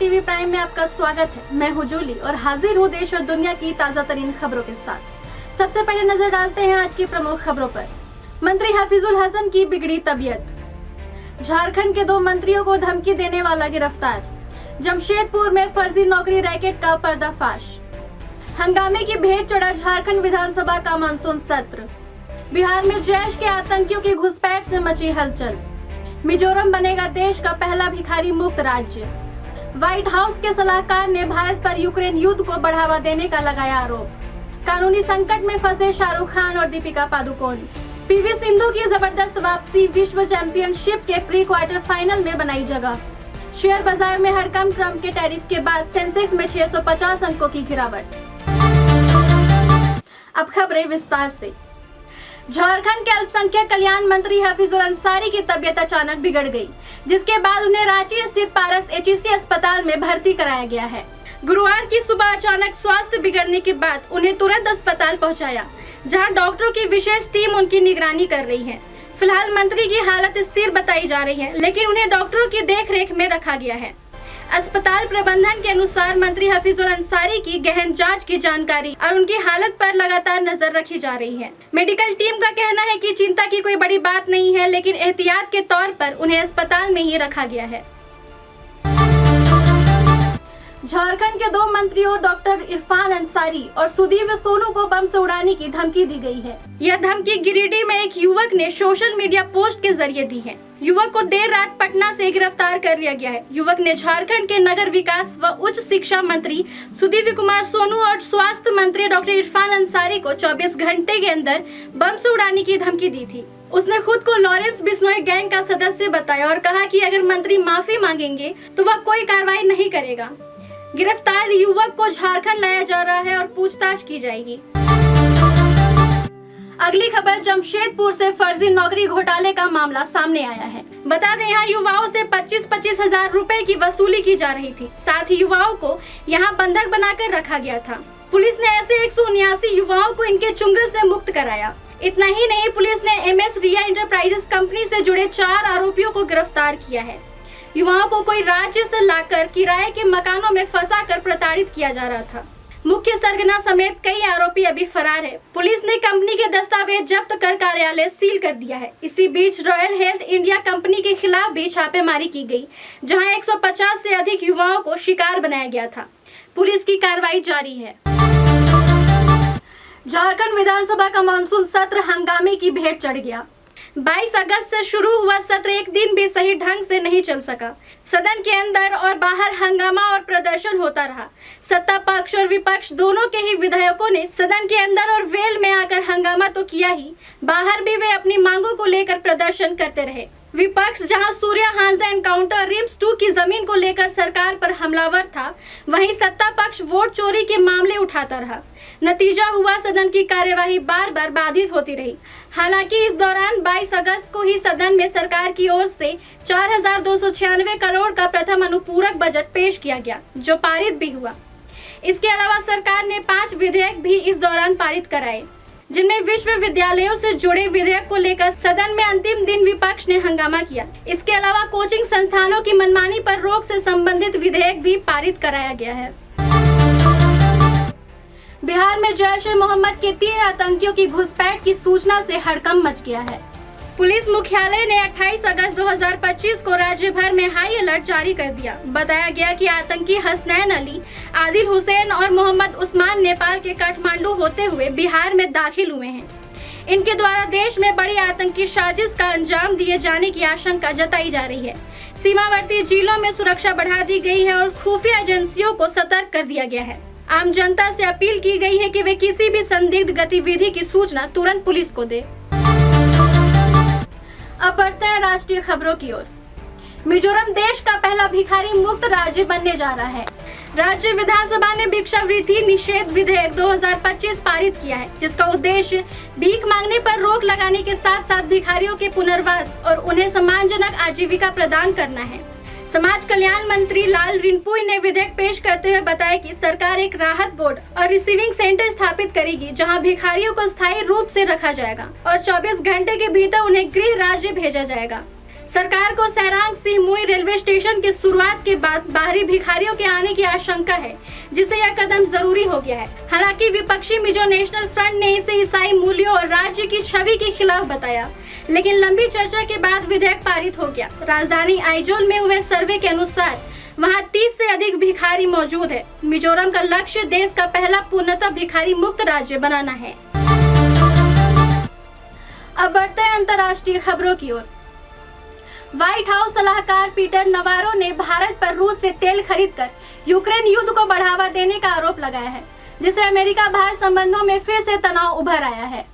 TV prime में आपका स्वागत है। मैं हूं जूली और हाजिर हूं देश और दुनिया की ताजा तरीन खबरों के साथ। सबसे पहले नजर डालते हैं आज की प्रमुख खबरों पर। मंत्री हफीजुल हसन की बिगड़ी तबीयत। झारखंड के 2 मंत्रियों को धमकी देने वाला गिरफ्तार। जमशेदपुर में फर्जी नौकरी रैकेट का पर्दाफाश। हंगामे की भेंट चढ़ा झारखंड विधानसभा का मानसून सत्र। बिहार में जैश के आतंकियों की घुसपैठ से मची हलचल। मिजोरम बनेगा देश का पहला भिखारी मुक्त राज्य। व्हाइट हाउस के सलाहकार ने भारत पर यूक्रेन युद्ध को बढ़ावा देने का लगाया आरोप। कानूनी संकट में फंसे शाहरुख खान और दीपिका पादुकोण। पीवी सिंधु की जबरदस्त वापसी, विश्व चैंपियनशिप के प्री क्वार्टर फाइनल में बनाई जगह। शेयर बाजार में हड़कंप, ट्रंप के टैरिफ के बाद सेंसेक्स में 650 अंकों की गिरावट। अब खबरें विस्तार से। झारखंड के अल्पसंख्यक कल्याण मंत्री हफीजुल अंसारी की तबीयत अचानक बिगड़ गई, जिसके बाद उन्हें रांची स्थित पारस एचईसी अस्पताल में भर्ती कराया गया है। गुरुवार की सुबह अचानक स्वास्थ्य बिगड़ने के बाद उन्हें तुरंत अस्पताल पहुंचाया, जहां डॉक्टरों की विशेष टीम उनकी निगरानी कर रही है। फिलहाल मंत्री की हालत स्थिर बताई जा रही है, लेकिन उन्हें डॉक्टरों की देखरेख में रखा गया है। अस्पताल प्रबंधन के अनुसार मंत्री हफीजुल अंसारी की गहन जांच की जानकारी और उनकी हालत पर लगातार नजर रखी जा रही है। मेडिकल टीम का कहना है कि चिंता की कोई बड़ी बात नहीं है, लेकिन एहतियात के तौर पर उन्हें अस्पताल में ही रखा गया है। झारखंड के 2 मंत्रियों डॉक्टर इरफान अंसारी और सुदीव्य सोनू को बम से उड़ाने की धमकी दी गई है। यह धमकी गिरिडीह में एक युवक ने सोशल मीडिया पोस्ट के जरिए दी है। युवक को देर रात पटना से गिरफ्तार कर लिया गया है। युवक ने झारखंड के नगर विकास व उच्च शिक्षा मंत्री सुदीव्य कुमार सोनू और स्वास्थ्य मंत्री डॉक्टर इरफान अंसारी को 24 घंटे के अंदर बम से उड़ाने की धमकी दी थी। उसने खुद को लॉरेंस बिश्नोई गैंग का सदस्य बताया और कहा कि अगर मंत्री माफी मांगेंगे तो वह कोई कार्रवाई नहीं करेगा। गिरफ्तार युवक को झारखंड लाया जा रहा है और पूछताछ की जाएगी। अगली खबर, जमशेदपुर से फर्जी नौकरी घोटाले का मामला सामने आया है। बता दें, यहाँ युवाओं से 25-25 हजार रुपए की वसूली की जा रही थी। साथ ही युवाओं को यहाँ बंधक बनाकर रखा गया था। पुलिस ने ऐसे 179 युवाओं को इनके चुंगल से मुक्त कराया। इतना ही नहीं, पुलिस ने MS रिया इंटरप्राइजेस कंपनी से जुड़े 4 आरोपियों को गिरफ्तार किया है। युवाओं को कोई राज्य से लाकर किराए के मकानों में फंसाकर प्रताड़ित किया जा रहा था। मुख्य सरगना समेत कई आरोपी अभी फरार है। पुलिस ने कंपनी के दस्तावेज जब्त कर कार्यालय सील कर दिया है। इसी बीच रॉयल हेल्थ इंडिया कंपनी के खिलाफ भी छापेमारी की गई, जहां 150 से अधिक युवाओं को शिकार बनाया गया था। पुलिस की कार्रवाई जारी है। झारखंड विधानसभा का मानसून सत्र हंगामे की भेंट चढ़ गया। 22 अगस्त से शुरू हुआ सत्र एक दिन भी सही ढंग से नहीं चल सका। सदन के अंदर और बाहर हंगामा और प्रदर्शन होता रहा। सत्ता पक्ष और विपक्ष दोनों के ही विधायकों ने सदन के अंदर और वेल में आकर हंगामा तो किया ही, बाहर भी वे अपनी मांगों को लेकर प्रदर्शन करते रहे। विपक्ष जहां सूर्या हांसदा एनकाउंटर रिम्स 2 की जमीन को लेकर सरकार पर हमलावर था, वहीं सत्ता पक्ष वोट चोरी के मामले उठाता रहा। नतीजा हुआ, सदन की कार्यवाही बार बार बाधित होती रही। हालांकि इस दौरान 22 अगस्त को ही सदन में सरकार की ओर से 4296 करोड़ का प्रथम अनुपूरक बजट पेश किया गया, जो पारित भी हुआ। इसके अलावा सरकार ने 5 विधेयक भी इस दौरान पारित कराए, जिनमें विश्वविद्यालयों से जुड़े विधेयक को लेकर सदन में अंतिम दिन विपक्ष ने हंगामा किया। इसके अलावा कोचिंग संस्थानों की मनमानी पर रोक से संबंधित विधेयक भी पारित कराया गया है। बिहार में जैश-ए-मोहम्मद के 3 आतंकियों की घुसपैठ की सूचना से हड़कंप मच गया है। पुलिस मुख्यालय ने 28 अगस्त 2025 को राज्य भर में हाई अलर्ट जारी कर दिया। बताया गया कि आतंकी हसनैन अली, आदिल हुसैन और मोहम्मद उस्मान नेपाल के काठमांडू होते हुए बिहार में दाखिल हुए हैं। इनके द्वारा देश में बड़ी आतंकी साजिश का अंजाम दिए जाने की आशंका जताई जा रही है। सीमावर्ती जिलों में सुरक्षा बढ़ा दी गई है और खुफिया एजेंसियों को सतर्क कर दिया गया है। आम जनता से अपील की गई है कि वे किसी भी संदिग्ध गतिविधि की सूचना तुरंत पुलिस को दे। अब बढ़ते हैं राष्ट्रीय खबरों की ओर। मिजोरम देश का पहला भिखारी मुक्त राज्य बनने जा रहा है। राज्य विधानसभा ने भिक्षावृत्ति निषेध विधेयक 2025 पारित किया है, जिसका उद्देश्य भीख मांगने पर रोक लगाने के साथ साथ भिखारियों के पुनर्वास और उन्हें सम्मानजनक आजीविका प्रदान करना है। समाज कल्याण मंत्री लाल रिनपुई ने विधेयक पेश करते हुए बताया कि सरकार एक राहत बोर्ड और रिसीविंग सेंटर स्थापित करेगी, जहां भिखारियों को स्थायी रूप से रखा जाएगा और 24 घंटे के भीतर उन्हें गृह राज्य भेजा जाएगा। सरकार को सैरांग सिहमुई रेलवे स्टेशन की शुरुआत के बाद बाहरी भिखारियों के आने की आशंका है, जिससे यह कदम जरूरी हो गया है। हालांकि विपक्षी मिजो नेशनल फ्रंट ने इसे ईसाई मूल्यों और राज्य की छवि के खिलाफ बताया, लेकिन लंबी चर्चा के बाद विधेयक पारित हो गया। राजधानी आइजोल में हुए सर्वे के अनुसार वहां 30 से अधिक भिखारी मौजूद है। मिजोरम का लक्ष्य देश का पहला पूर्णतः भिखारी मुक्त राज्य बनाना है। अब बढ़ते हैं अंतर्राष्ट्रीय खबरों की ओर। व्हाइट हाउस सलाहकार पीटर नवारो ने भारत पर रूस से तेल खरीदकर यूक्रेन युद्ध को बढ़ावा देने का आरोप लगाया है, जिससे अमेरिका भारत संबंधों में फिर से तनाव उभर आया है।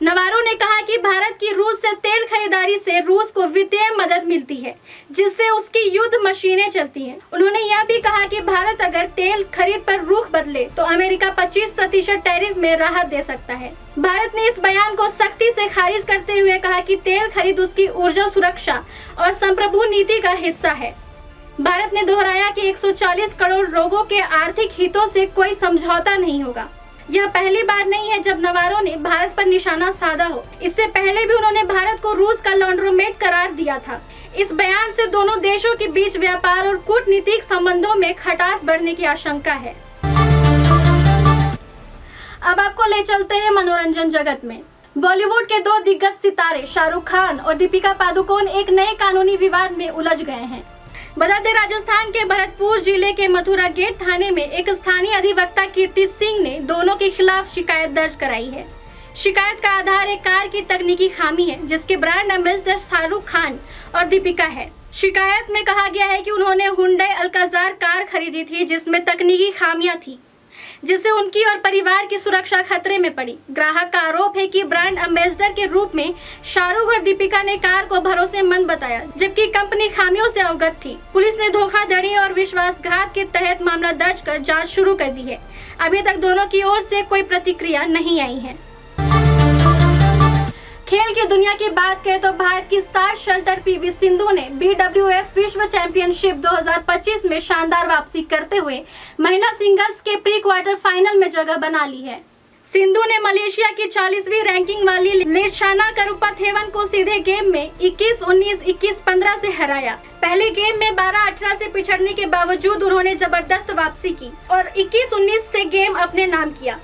नवारो ने कहा कि भारत की रूस से तेल खरीदारी से रूस को वित्तीय मदद मिलती है, जिससे उसकी युद्ध मशीनें चलती हैं। उन्होंने यह भी कहा कि भारत अगर तेल खरीद पर रुख बदले तो अमेरिका 25% टैरिफ में राहत दे सकता है। भारत ने इस बयान को सख्ती से खारिज करते हुए कहा कि तेल खरीद उसकी ऊर्जा सुरक्षा और संप्रभु नीति का हिस्सा है। भारत ने दोहराया कि 140 करोड़ लोगों के आर्थिक हितों से कोई समझौता नहीं होगा। यह पहली बार नहीं है जब नवारो ने भारत पर निशाना साधा हो। इससे पहले भी उन्होंने भारत को रूस का लॉन्ड्रोमेट करार दिया था। इस बयान से दोनों देशों के बीच व्यापार और कूटनीतिक संबंधों में खटास बढ़ने की आशंका है। अब आपको ले चलते हैं मनोरंजन जगत में। बॉलीवुड के दो दिग्गज सितारे शाहरुख खान और दीपिका पादुकोण एक नए कानूनी विवाद में उलझ गए हैं। बता दें, राजस्थान के भरतपुर जिले के मथुरा गेट थाने में एक स्थानीय अधिवक्ता कीर्ति सिंह ने दोनों के खिलाफ शिकायत दर्ज कराई है। शिकायत का आधार एक कार की तकनीकी खामी है, जिसके ब्रांड एम्बेसडर शाहरुख खान और दीपिका है। शिकायत में कहा गया है कि उन्होंने हुंडई अल्काजार कार खरीदी थी, जिसमें तकनीकी खामियां थी, जिससे उनकी और परिवार की सुरक्षा खतरे में पड़ी। ग्राहक का आरोप है कि ब्रांड एम्बेसडर के रूप में शाहरुख और दीपिका ने कार को भरोसेमंद बताया, जबकि कंपनी खामियों से अवगत थी। पुलिस ने धोखाधड़ी और विश्वासघात के तहत मामला दर्ज कर जांच शुरू कर दी है। अभी तक दोनों की ओर से कोई प्रतिक्रिया नहीं आई है। खेल की दुनिया की बात करें तो भारत की स्टार शटलर पीवी सिंधु ने BWF विश्व चैंपियनशिप 2025 में शानदार वापसी करते हुए महिला सिंगल्स के प्री क्वार्टर फाइनल में जगह बना ली है। सिंधु ने मलेशिया की 40वीं रैंकिंग वाली लेटशाना करुपाथेवन को सीधे गेम में 21-19, 21-15 से हराया। पहले गेम में 12-18 से पिछड़ने के बावजूद उन्होंने जबरदस्त वापसी की और 21-19 से गेम अपने नाम किया।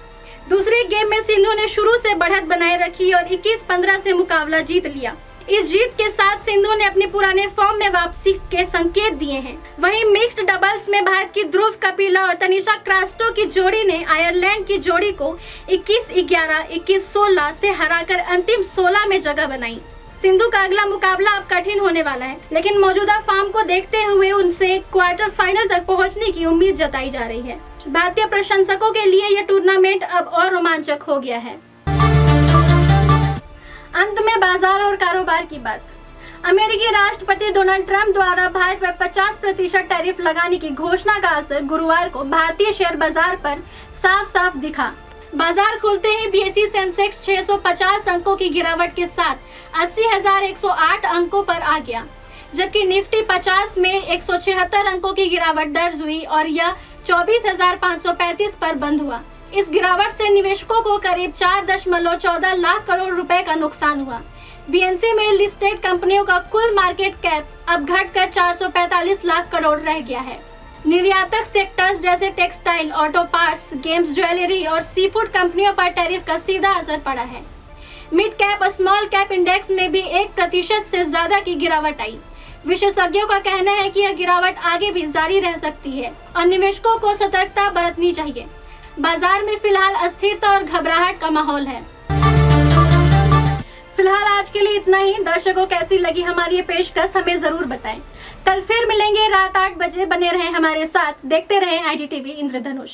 दूसरे गेम में सिंधु ने शुरू से बढ़त बनाए रखी और 21-15 से मुकाबला जीत लिया। इस जीत के साथ सिंधु ने अपने पुराने फॉर्म में वापसी के संकेत दिए हैं। वहीं मिक्स्ड डबल्स में भारत की ध्रुव कपिला और तनिषा क्रास्टो की जोड़ी ने आयरलैंड की जोड़ी को 21-11, 21-16 से हराकर अंतिम 16 में जगह बनाई। सिंधु का अगला मुकाबला अब कठिन होने वाला है, लेकिन मौजूदा फॉर्म को देखते हुए उनसे क्वार्टर फाइनल तक पहुंचने की उम्मीद जताई जा रही है। भारतीय प्रशंसकों के लिए यह टूर्नामेंट अब और रोमांचक हो गया है। अंत में बाजार और कारोबार की बात। अमेरिकी राष्ट्रपति डोनाल्ड ट्रंप द्वारा भारत पर 50% टैरिफ लगाने की घोषणा का असर गुरुवार को भारतीय शेयर बाजार पर साफ साफ दिखा। बाजार खुलते ही BSE सेंसेक्स 650 अंकों की गिरावट के साथ 80,108 अंकों पर आ गया, जबकि निफ्टी 50 में 176 अंकों की गिरावट दर्ज हुई और यह 24,535 पर बंद हुआ। इस गिरावट से निवेशकों को करीब 4.14 लाख करोड़ रुपए का नुकसान हुआ। BNC में लिस्टेड कंपनियों का कुल मार्केट कैप अब घटकर 445 लाख करोड़ रह गया है। निर्यातक सेक्टर्स जैसे textile, auto parts, games, jewellery और सीफूड कंपनियों पर टैरिफ का सीधा असर पड़ा है। मिड कैप और स्मॉल कैप इंडेक्स में भी 1% से ज्यादा की गिरावट आई। विशेषज्ञों का कहना है कि यह गिरावट आगे भी जारी रह सकती है और निवेशकों को सतर्कता बरतनी चाहिए। बाजार में फिलहाल अस्थिरता और घबराहट का माहौल है। फिलहाल आज के लिए इतना ही। दर्शकों, कैसी लगी हमारी ये पेशकश हमें जरूर बताएं। कल फिर मिलेंगे रात 8 बजे। बने रहें हमारे साथ, देखते रहें IDTV इंद्रधनुष।